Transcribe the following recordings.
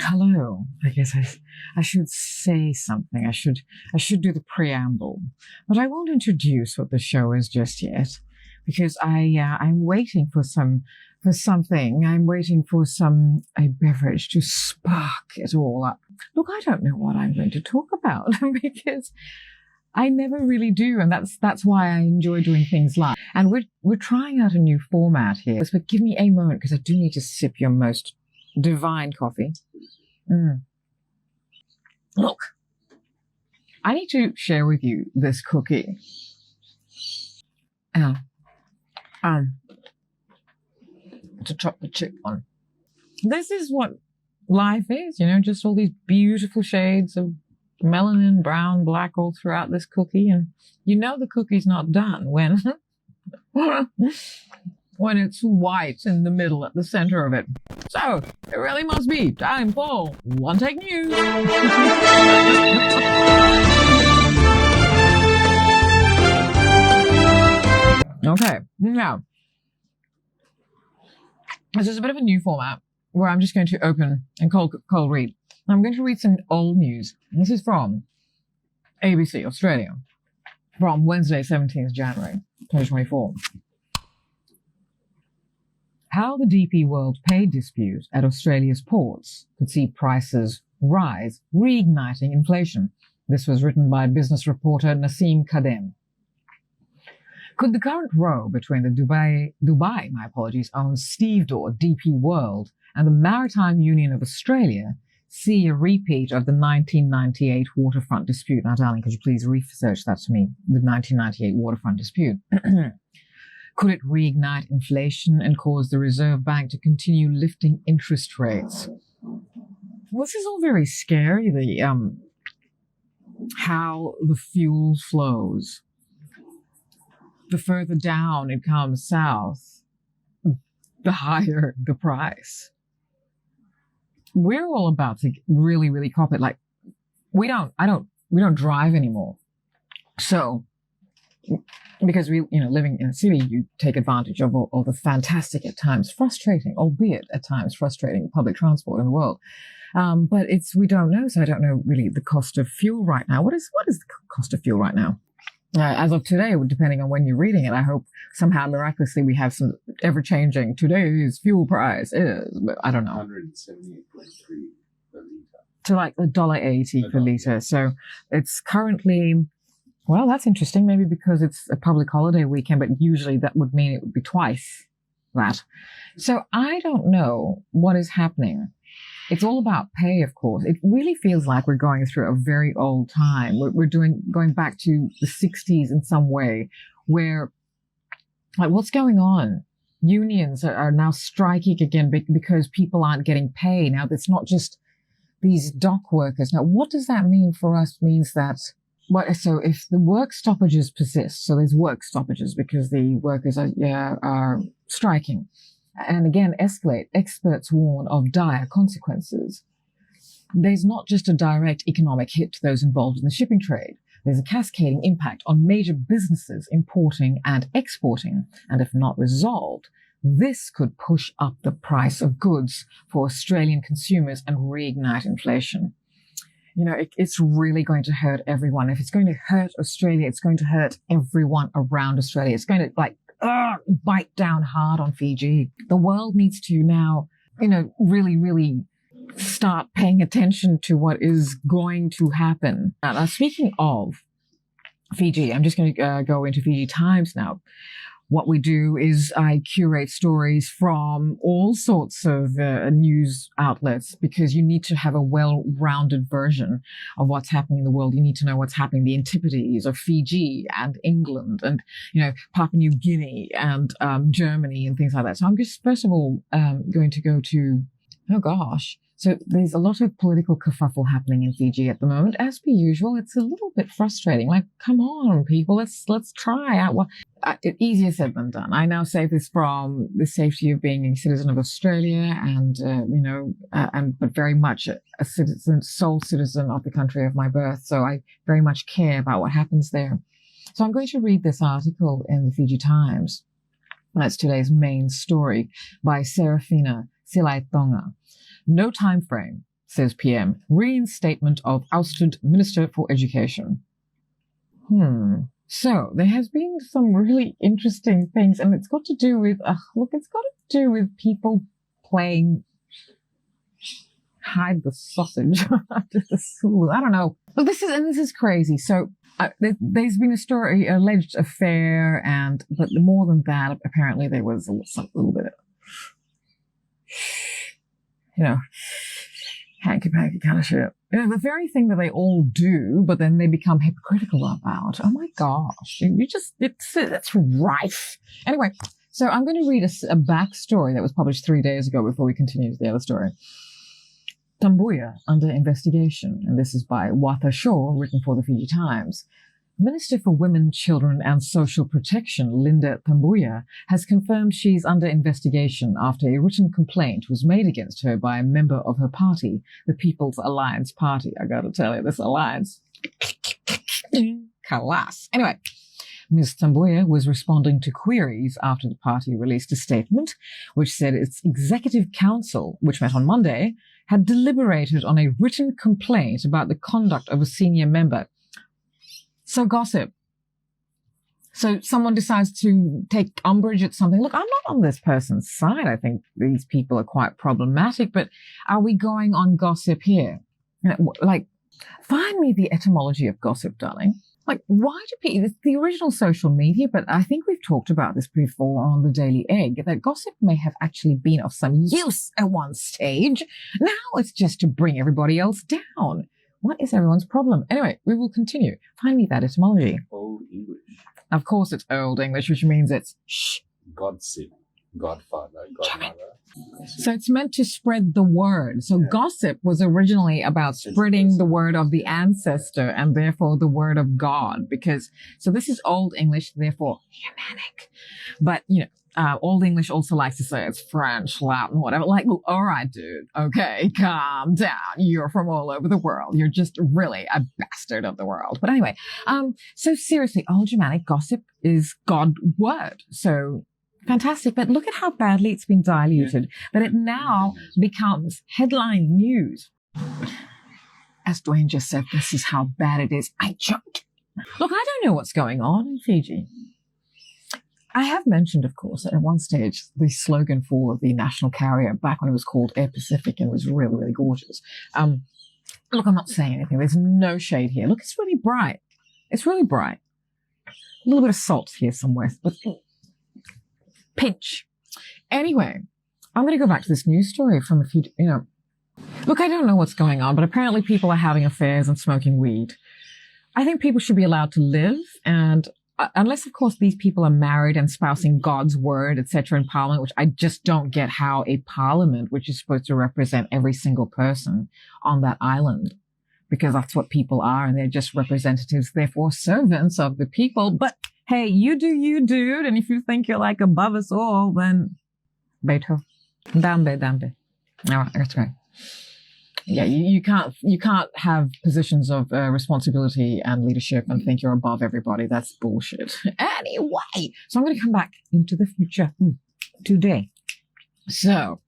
hello. I guess I should say something. I should do the preamble, but I won't introduce what the show is just yet, because I'm waiting for something. I'm waiting for a beverage to spark it all up. Look, I don't know what I'm going to talk about because I never really do, and that's why I enjoy doing things live. And we're trying out a new format here. But give me a moment, because I do need to sip your most divine coffee. Look, I need to share with you this cookie. It's a chocolate chip one. This is what life is, just all these beautiful shades of melanin, brown, black all throughout this cookie. And the cookie's not done when when it's white in the middle at the center of it. So it really must be time for One Take News. Okay, now this is a bit of a new format where I'm just going to open and cold read. I'm going to read some old news. This is from ABC Australia from Wednesday, 17th January, 2024. How the DP World pay dispute at Australia's ports could see prices rise, reigniting inflation. This was written by business reporter Naseem Kadem. Could the current row between the Dubai owned stevedore DP World and the Maritime Union of Australia see a repeat of the 1998 waterfront dispute? Now, darling, could you please research that to me, the 1998 waterfront dispute? Could it reignite inflation and cause the Reserve Bank to continue lifting interest rates? Well, this is all very scary, how the fuel flows. The further down it comes south, the higher the price. We're all about to really, really cop it. Like, we don't drive anymore. So, because living in a city, you take advantage of all the fantastic, at times frustrating, albeit at times frustrating, public transport in the world. But we don't know, so I don't know really the cost of fuel right now. What is the cost of fuel right now? As of today, depending on when you're reading it, I hope somehow miraculously we have some ever-changing today's fuel price is, but I don't know. 178.3 per litre. To like $1.80 per litre. So it's currently, well, that's interesting. Maybe because it's a public holiday weekend, but usually that would mean it would be twice that. So I don't know what is happening. It's all about pay, of course. It really feels like we're going through a very old time. We're going back to the 60s in some way, where, like, what's going on? Unions are now striking again because people aren't getting pay. Now, it's not just these dock workers. Now, what does that mean for us? Means that, so if the work stoppages persist, so there's work stoppages because the workers are striking, and again escalate, experts warn of dire consequences. There's not just a direct economic hit to those involved in the shipping trade. There's a cascading impact on major businesses importing and exporting, and if not resolved, this could push up the price of goods for Australian consumers and reignite inflation. It's really going to hurt everyone. If it's going to hurt Australia, it's going to hurt everyone around Australia. It's going to bite down hard on Fiji. The world needs to now, really, really start paying attention to what is going to happen. Now, speaking of Fiji, I'm just going to go into Fiji Times now. What we do is I curate stories from all sorts of news outlets, because you need to have a well-rounded version of what's happening in the world. You need to know what's happening, the antipodes of Fiji and England and, Papua New Guinea and Germany and things like that. So I'm just, first of all, going to go to, so there's a lot of political kerfuffle happening in Fiji at the moment. As per usual, it's a little bit frustrating. Like, come on, people, let's try out. Easier said than done. I now say this from the safety of being a citizen of Australia and, but very much a citizen, sole citizen of the country of my birth. So I very much care about what happens there. So I'm going to read this article in the Fiji Times. That's today's main story by Serafina Silaitonga. No time frame. says PM. Reinstatement of ousted Minister for Education. So there has been some really interesting things, and it's got to do with, people playing hide the sausage after the school. I don't know. But this is crazy. So there's been a story, alleged affair, but more than that, apparently there was a little bit of, hanky-panky kind of shit. The very thing that they all do, but then they become hypocritical about. Oh my gosh. It's rife. Anyway, so I'm going to read a backstory that was published 3 days ago before we continue to the other story. Tambuya under investigation, and this is by Watha Shaw, written for the Fiji Times. Minister for Women, Children and Social Protection, Linda Tambuya, has confirmed she's under investigation after a written complaint was made against her by a member of her party, the People's Alliance Party. I gotta tell you, this alliance. Class. Anyway, Ms. Tambuya was responding to queries after the party released a statement which said its executive council, which met on Monday, had deliberated on a written complaint about the conduct of a senior member. So gossip. So someone decides to take umbrage at something. Look, I'm not on this person's side. I think these people are quite problematic, but are we going on gossip here? Find me the etymology of gossip, darling. Why do people, it's the original social media, but I think we've talked about this before on the Daily Egg, that gossip may have actually been of some use at one stage. Now it's just to bring everybody else down. What is everyone's problem? Anyway, we will continue. Find me that etymology. Old English. Of course it's Old English, which means it's shh. Gossip. Godfather, godmother. So it's meant to spread the word. So gossip was originally about spreading the word of the ancestor and therefore the word of God. So this is Old English, therefore Germanic. But, Old English also likes to say it's French, Latin, whatever. All right, dude. Okay, calm down. You're from all over the world. You're just really a bastard of the world. But anyway, so seriously, Old Germanic gossip is God word. So fantastic. But look at how badly it's been diluted, that it now becomes headline news. As Duane just said, this is how bad it is. I choked. Look, I don't know what's going on in Fiji. I have mentioned, of course, at one stage, the slogan for the national carrier back when it was called Air Pacific and was really, really gorgeous. Look, I'm not saying anything. There's no shade here. Look, it's really bright. It's really bright. A little bit of salt here somewhere, but pinch. Anyway, I'm going to go back to this news story from a few, Look, I don't know what's going on, but apparently people are having affairs and smoking weed. I think people should be allowed to live, and unless, of course, these people are married and spousing God's word, etc., in Parliament, which I just don't get how a Parliament, which is supposed to represent every single person on that island, because that's what people are, and they're just representatives, therefore servants of the people. But hey, you do you, dude, and if you think you're above us all, then Beto, dambe. All right, that's right. Yeah, you can't have positions of responsibility and leadership and think you're above everybody. That's bullshit. Anyway, so I'm going to come back into the future today. So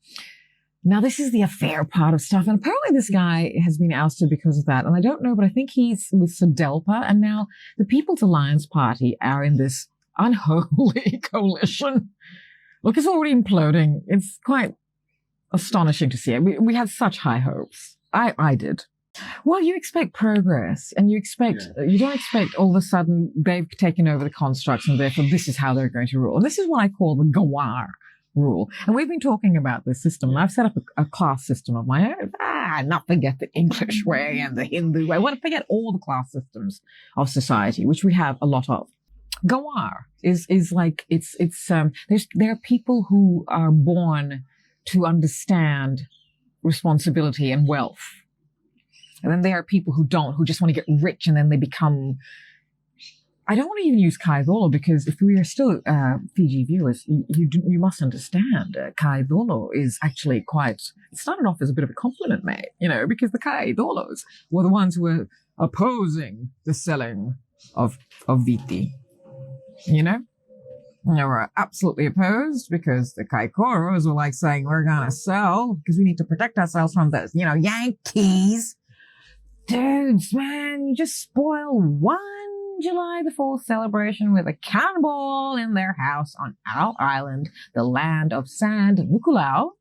now this is the affair part of stuff, and apparently this guy has been ousted because of that. And I don't know, but I think he's with Sadelpa, and now the People's Alliance Party are in this unholy coalition. Look, it's already imploding. It's quite astonishing to see it. We had such high hopes. I did. Well, you expect progress, and you don't expect all of a sudden they've taken over the constructs and therefore this is how they're going to rule. And this is what I call the Gawar rule. And we've been talking about this system, and I've set up a class system of my own. Not forget the English way and the Hindu way. I want to forget all the class systems of society, which we have a lot of. Gawar is like, there are people who are born to understand responsibility and wealth. And then there are people who don't, who just want to get rich, and then they become, I don't want to even use Kaidolo, because if we are still Fiji viewers, you must understand Kaidolo is actually it started off as a bit of a compliment, mate, because the Kaidolos were the ones who were opposing the selling of Viti, They were absolutely opposed because the Kaikoros were like saying, we're going to sell because we need to protect ourselves from this, Yankees. Dudes, man, you just spoil one July the 4th celebration with a cannonball in their house on our island, the land of Sand Nukulau.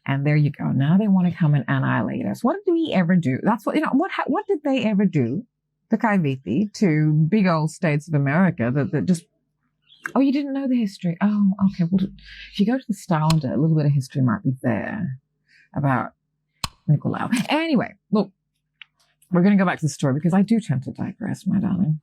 And there you go. Now they want to come and annihilate us. What did we ever do? That's what, what did they ever do, the Kaiviti, to big old states of America that just, oh, you didn't know the history? Oh, okay. Well, if you go to the Stalder, a little bit of history might be there about Nicolau. Anyway, look, we're going to go back to the story because I do tend to digress, my darling.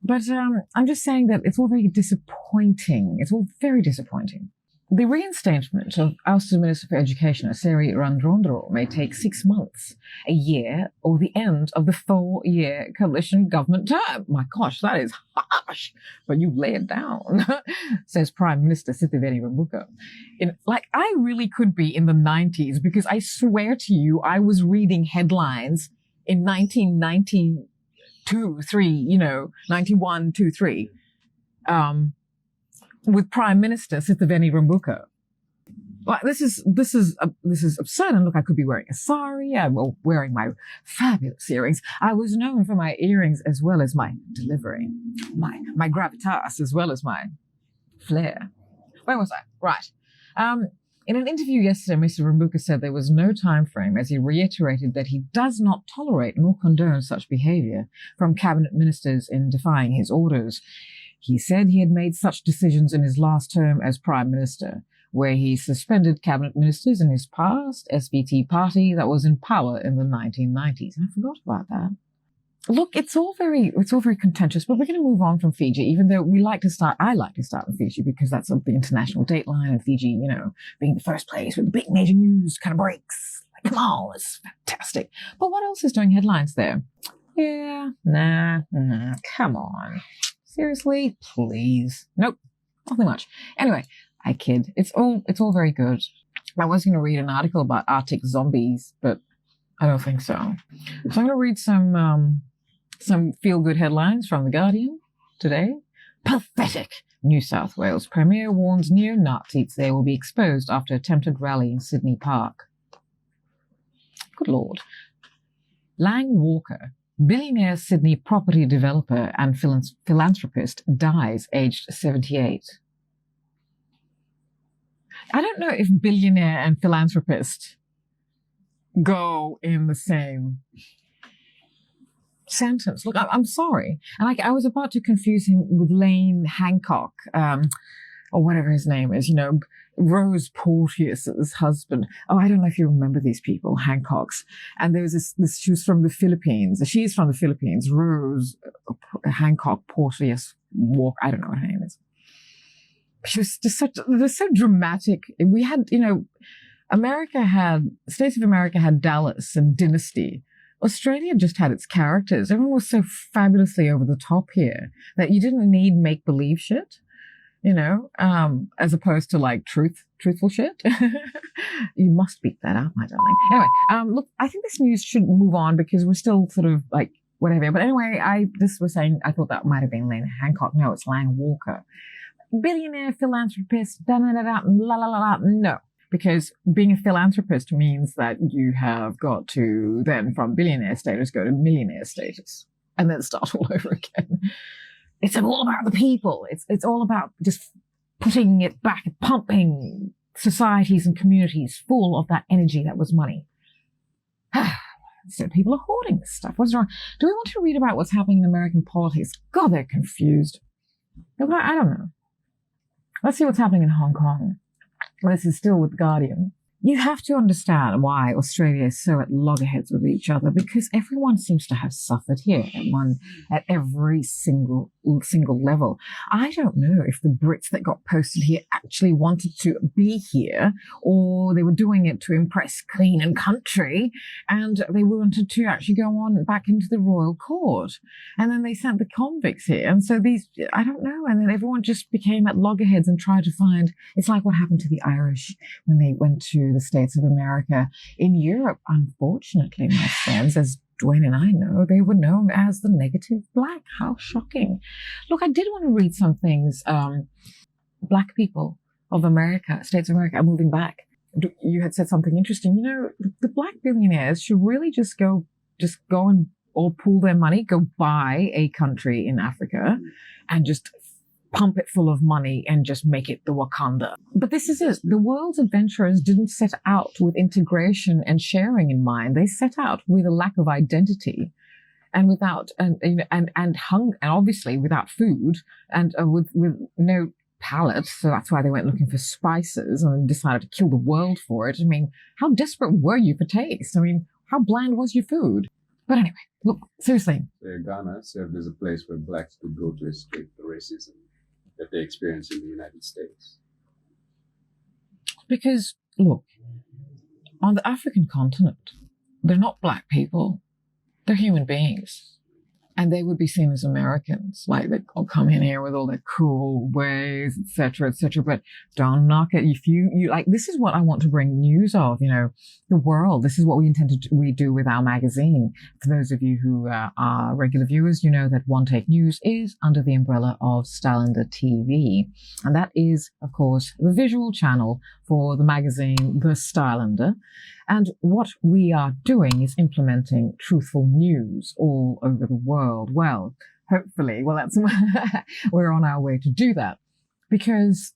But I'm just saying that it's all very disappointing. It's all very disappointing. The reinstatement of ousted Minister for Education, Aseri Randrondro, may take 6 months, a year, or the end of the 4-year coalition government term. My gosh, that is harsh, but you lay it down, says Prime Minister Sitiveni Rabuka. I really could be in the 90s because I swear to you, I was reading headlines in 1992, 3, 91, 2, 3. With Prime Minister Sitiveni Rabuka. Like, this is absurd. And look, I could be wearing a sari. I'm wearing my fabulous earrings. I was known for my earrings as well as my delivery, my gravitas as well as my flair. Where was I? Right. In an interview yesterday, Mr. Rabuka said there was no time frame as he reiterated that he does not tolerate nor condone such behavior from cabinet ministers in defying his orders. He said he had made such decisions in his last term as Prime Minister, where he suspended cabinet ministers in his past SVT party that was in power in the 1990s. I forgot about that. Look, it's all very contentious, but we're going to move on from Fiji, even though I like to start in Fiji because that's the international dateline, and Fiji, being the first place with the big major news kind of breaks. Like, come on, it's fantastic. But what else is doing headlines there? Yeah, come on. Seriously, please. Nope, nothing much. Anyway, I kid. It's all very good. I was going to read an article about Arctic zombies, but I don't think so. So I'm going to read some feel-good headlines from The Guardian today. Pathetic. New South Wales Premier warns neo-Nazis they will be exposed after attempted rally in Sydney Park. Good Lord. Lang Walker, billionaire Sydney property developer and philanthropist, dies aged 78. I don't know if billionaire and philanthropist go in the same sentence. Look, I'm sorry. And I was about to confuse him with Lane Hancock, or whatever his name is, Rose Porteous's husband. Oh, I don't know if you remember these people, Hancocks. And there was this she was from the Philippines. She's from the Philippines, Rose Hancock Porteous Walk. I don't know what her name is. She was just so dramatic. We had, States of America had Dallas and Dynasty. Australia just had its characters. Everyone was so fabulously over the top here that you didn't need make-believe shit, as opposed to like truthful shit. You must beat that out, my darling. Anyway, look, I think this news should move on because we're still sort of like whatever. But anyway, I thought that might have been Lane Hancock. No, it's Lang Walker. Billionaire philanthropist, no. Because being a philanthropist means that you have got to then from billionaire status go to millionaire status and then start all over again. It's all about the people. It's all about just putting it back, pumping societies and communities full of that energy that was money. So people are hoarding this stuff. What's wrong? Do we want to read about what's happening in American politics? God, they're confused. I don't know. Let's see what's happening in Hong Kong. This is still with The Guardian. You have to understand why Australia is so at loggerheads with each other, because everyone seems to have suffered here at every single level. I don't know if the Brits that got posted here actually wanted to be here, or they were doing it to impress Queen and country, and they wanted to actually go on back into the royal court. And then they sent the convicts here. And so I don't know. And then everyone just became at loggerheads and tried to find, it's like what happened to the Irish when they went to the States of America. In Europe, unfortunately, my friends, as Duane and I know, they were known as the negative black. How shocking. Look, I did want to read some things black people of America, states of America, are moving back. You had said something interesting. You know, the black billionaires should really just go and or pool their money, go buy a country in Africa and just pump it full of money and just make it the Wakanda. But this is it. The world's adventurers didn't set out with integration and sharing in mind. They set out with a lack of identity and without, and obviously without food and with no palate. So that's why they went looking for spices and decided to kill the world for it. I mean, how desperate were you for taste? I mean, how bland was your food? But anyway, look, seriously. Ghana served as a place where blacks could go to escape the racism that they experience in the United States. Because, look, on the African continent, they're not black people. They're human beings. And they would be seen as Americans. Like, they all come in here with all their cool ways, etc., but don't knock it. If you like, this is what I want to bring news of, you know, the world. This is what we do with our magazine. For those of you who are regular viewers, you know that One Take News is under the umbrella of Stylander TV. And that is, of course, the visual channel for the magazine, The Stylander. And what we are doing is implementing truthful news all over the world. Well, hopefully, that's we're on our way to do that. Because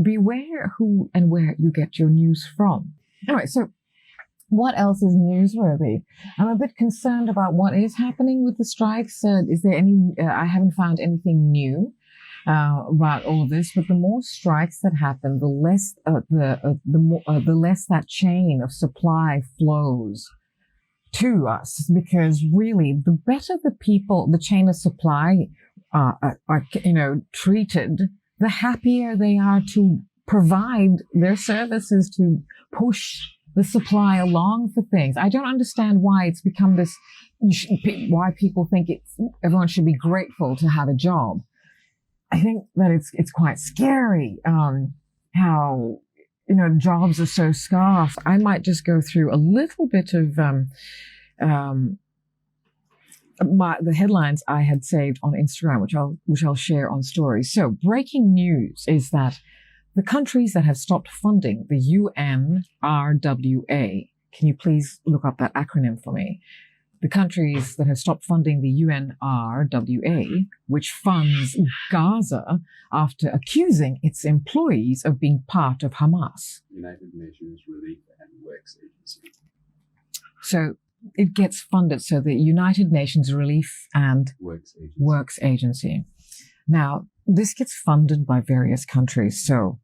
beware who and where you get your news from. Anyway, so what else is newsworthy? I'm a bit concerned about what is happening with the strikes. Is there any? I haven't found anything new about all of this, but the more strikes that happen, the less the less that chain of supply flows to us. Because really, the better the chain of supply are treated, the happier they are to provide their services to push the supply along for things. I don't understand why it's become this. Why people think everyone should be grateful to have a job. I think that it's quite scary how jobs are so scarce. I might just go through a little bit of the headlines I had saved on Instagram, which I'll share on stories. So, breaking news is that the countries that have stopped funding the UNRWA. Can you please look up that acronym for me? The countries that have stopped funding the UNRWA, which funds Gaza after accusing its employees of being part of Hamas. United Nations Relief and Works Agency. So it gets funded. So the United Nations Relief and Works Agency. Now, this gets funded by various countries. So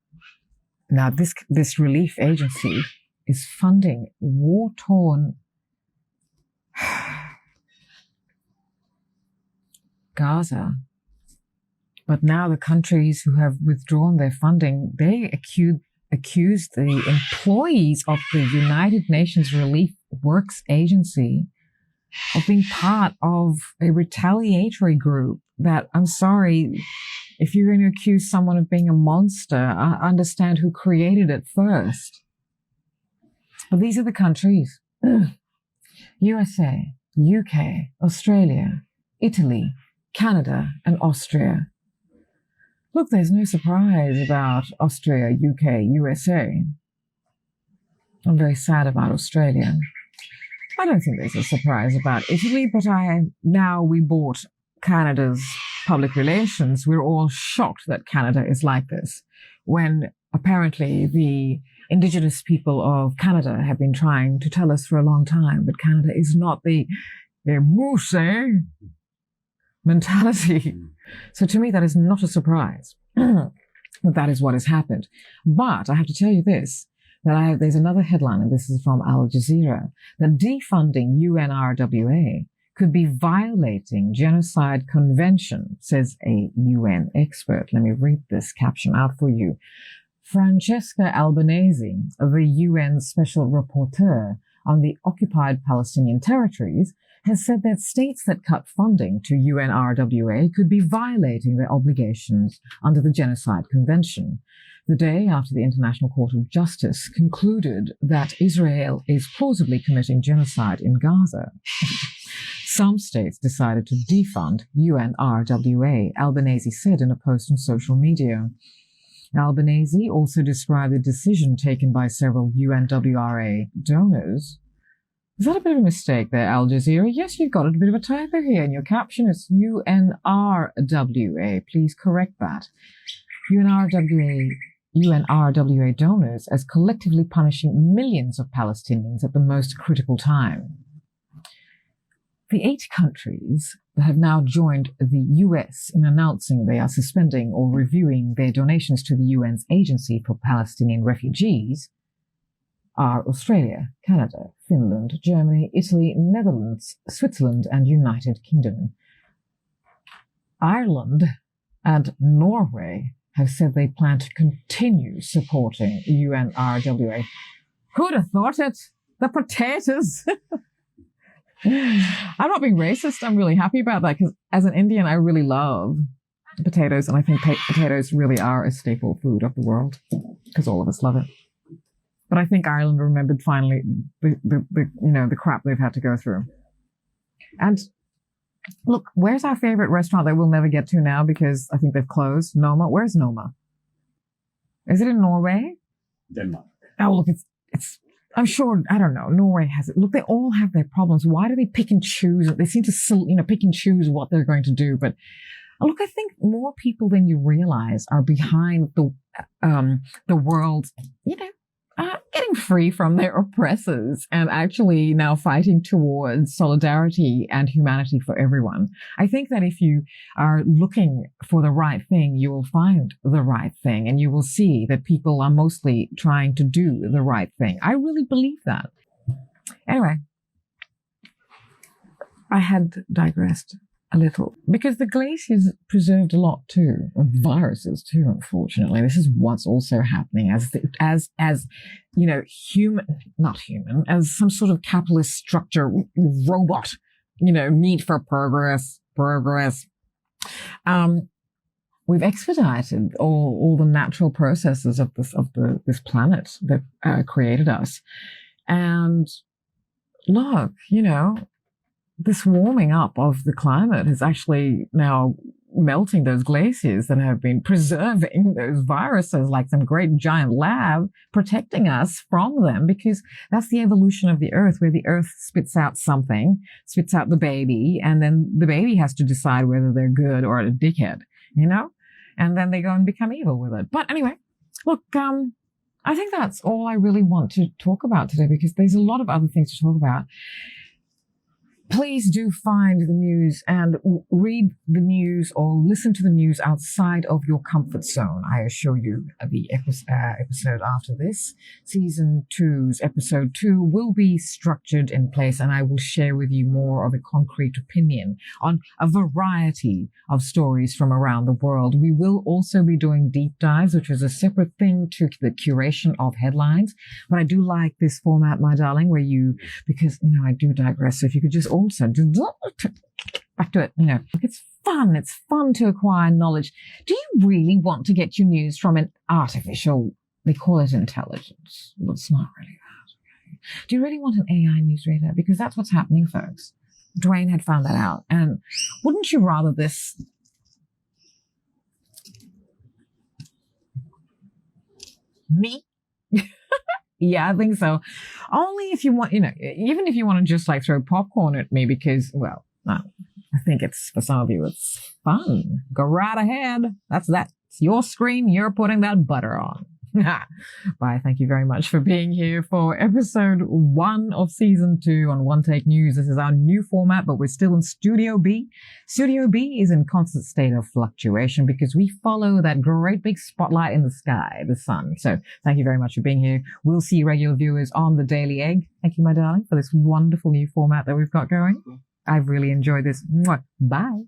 now this relief agency is funding war-torn Gaza. But now the countries who have withdrawn their funding, they accuse the employees of the United Nations Relief Works Agency of being part of a retaliatory group that, I'm sorry, if you're going to accuse someone of being a monster, I understand who created it first. But these are the countries. USA, UK, Australia, Italy, Canada, and Austria. Look, there's no surprise about Austria, UK, USA. I'm very sad about Australia. I don't think there's a surprise about Italy, but now we bought Canada's public relations. We're all shocked that Canada is like this, when apparently the Indigenous people of Canada have been trying to tell us for a long time that Canada is not the moose mentality. So to me, that is not a surprise. That is what has happened. But I have to tell you this, that there's another headline, and this is from Al Jazeera, that defunding UNRWA could be violating genocide convention, says a UN expert. Let me read this caption out for you. Francesca Albanese, the UN Special Rapporteur on the occupied Palestinian territories, has said that states that cut funding to UNRWA could be violating their obligations under the Genocide Convention, the day after the International Court of Justice concluded that Israel is plausibly committing genocide in Gaza. some states decided to defund UNRWA, Albanese said in a post on social media. Albanese also described the decision taken by several UNWRA donors. Is that a bit of a mistake there, Al Jazeera? Yes, you've got a bit of a typo here in your caption. It's UNRWA. Please correct that. UNRWA donors as collectively punishing millions of Palestinians at the most critical time. The 8 countries that have now joined the US in announcing they are suspending or reviewing their donations to the UN's Agency for Palestinian Refugees are Australia, Canada, Finland, Germany, Italy, Netherlands, Switzerland, and United Kingdom. Ireland and Norway have said they plan to continue supporting UNRWA. Who'd have thought it? The potatoes! I'm not being racist. I'm really happy about that because as an Indian, I really love potatoes, and I think potatoes really are a staple food of the world because all of us love it. But I think Ireland remembered finally the crap they've had to go through. And look, where's our favorite restaurant that we'll never get to now because I think they've closed? Noma. Where's Noma? Is it in Norway? Denmark. Oh, look, it's. I'm sure, I don't know, Norway has it. Look, they all have their problems. Why do they pick and choose? They seem to, pick and choose what they're going to do. But look, I think more people than you realize are behind the world, getting free from their oppressors and actually now fighting towards solidarity and humanity for everyone. I think that if you are looking for the right thing, you will find the right thing and you will see that people are mostly trying to do the right thing. I really believe that. Anyway, I had digressed a little because the glaciers preserved a lot too, of viruses too, unfortunately. This is what's also happening as as some sort of capitalist structure robot, need for progress. We've expedited all the natural processes of this planet that created us. And look, this warming up of the climate is actually now melting those glaciers that have been preserving those viruses like some great giant lab, protecting us from them, because that's the evolution of the earth, where the earth spits out the baby, and then the baby has to decide whether they're good or a dickhead, and then they go and become evil with it. But anyway, look, I think that's all I really want to talk about today, because there's a lot of other things to talk about. Please do find the news and read the news or listen to the news outside of your comfort zone. I assure you the episode after this, season 2's episode 2, will be structured in place, and I will share with you more of a concrete opinion on a variety of stories from around the world. We will also be doing deep dives, which is a separate thing to the curation of headlines. But I do like this format, my darling, because I do digress. So if you could just also back to it, it's fun. It's fun to acquire knowledge. Do you really want to get your news from an artificial, they call it intelligence? Well, it's not really that. Okay? Do you really want an AI newsreader? Because that's what's happening, folks. Duane had found that out. And wouldn't you rather this me? Yeah, I think so. Only if you want, even if you want to just throw popcorn at me, because, well, I think for some of you, it's fun. Go right ahead. That's that. It's your screen. You're putting that butter on. Bye. Thank you very much for being here for episode 1 of season 2 on One Take News. This is our new format, but we're still in Studio B. Studio B is in constant state of fluctuation because we follow that great big spotlight in the sky, the sun. So thank you very much for being here. We'll see regular viewers on the Daily Egg. Thank you, my darling, for this wonderful new format that we've got going. I've really enjoyed this. Bye.